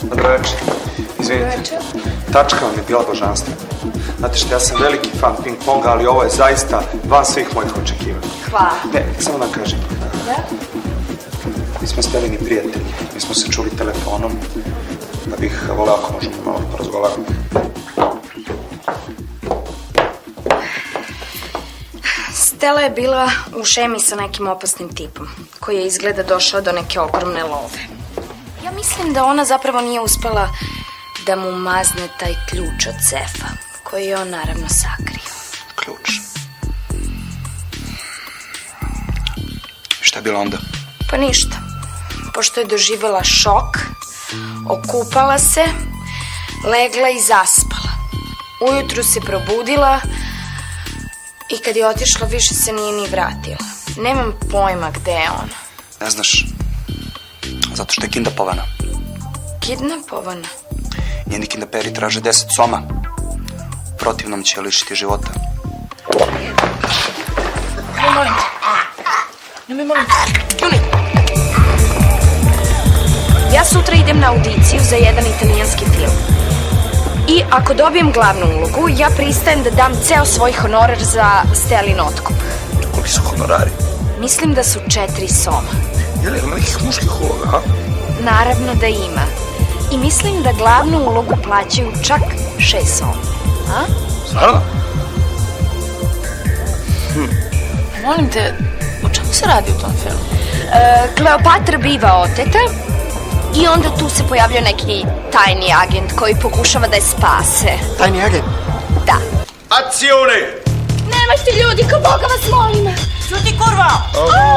Dobro večer. Izvinite. Tačka vam je bila božanstva. Znate što, ja sam veliki fan ping-ponga, ali ovo je zaista van svih mojih očekivanja. Hvala. Ne, samo da kažem. Da? Mi smo Stelini prijatelji. Mi smo se čuli telefonom. Da bih voleo ako možemo malo porazgovarati. Stela je bila u šemi sa nekim opasnim tipom, koji je izgleda došao do neke ogromne love. Ja mislim da ona zapravo nije uspela da mu mazne taj ključ od sefa, koji je on naravno sakrio. Ključ. Šta je bilo onda? Pa ništa. Pošto je doživjela šok, okupala se, legla i zaspala. Ujutru se probudila i kad je otišla više se nije ni vratila. Nemam pojma gde je ona. Ne znaš, zato što je kidnapovana. Kidnapovana? Njeni kidnaperi traže 10 soma. U protivnom će lišiti života. Molim te. Nemoj, molim te. Juni. Ja sutra idem na audiciju za jedan italijanski film. I ako dobijem glavnu ulogu, ja pristajem da dam ceo svoj honorar za Stelin otkup. Koliki su honorari? Mislim da su 4 soma. Je li ima nekih muških uloga, ha? Naravno da ima. I mislim da glavnu ulogu plaćaju čak 6 soma. A? Stvarno? Molim te, o čemu se radi u tom filmu? Kleopatra biva oteta i onda tu se pojavlja neki tajni agent koji pokušava da je spase. Tajni agent? Da. Azione! Nemojte ljudi, ko Boga vas molim! Čuti, kurva!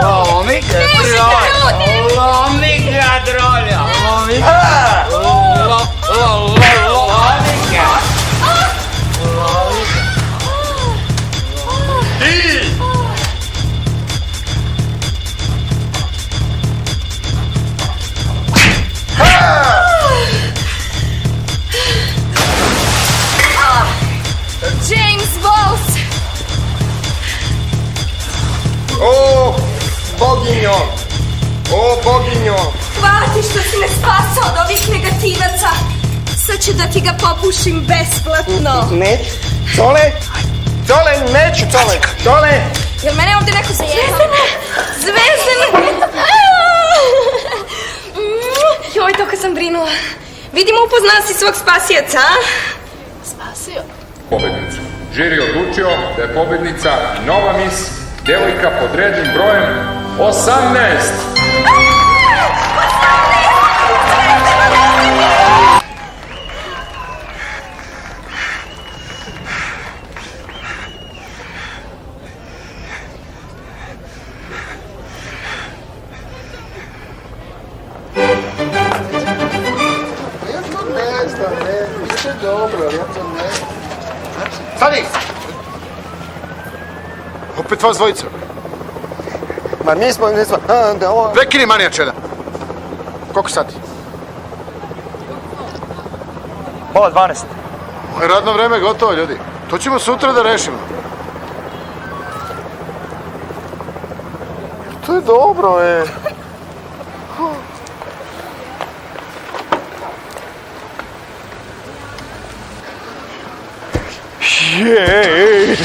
Lomi ga drolja! Lomi ga drolja! Lomi ga! Lomi ga! Ti! James Walls! O, boginjo! O, boginjo! Hvala ti što si me spasao od ovih negativaca. Sad ću da ti ga popušim besplatno. Neću. Cole? Cole, neću, Cole. Cole! Jel mene ovdje neko zajebao? Zvezdane! Joj, toliko sam brinula. Vidimo, upoznala si svog spasijaca, a? Spasio? Pobednicu. Žiri je odlučio da je pobednica nova mis, devojka pod rednim brojem 18. Stani! Opet vas dvojica. Ma nismo. Prekini manijačeda. Koliko sati? Pola 12. Moje radno vreme je gotovo, ljudi. To ćemo sutra da rešimo. To je dobro, Jej!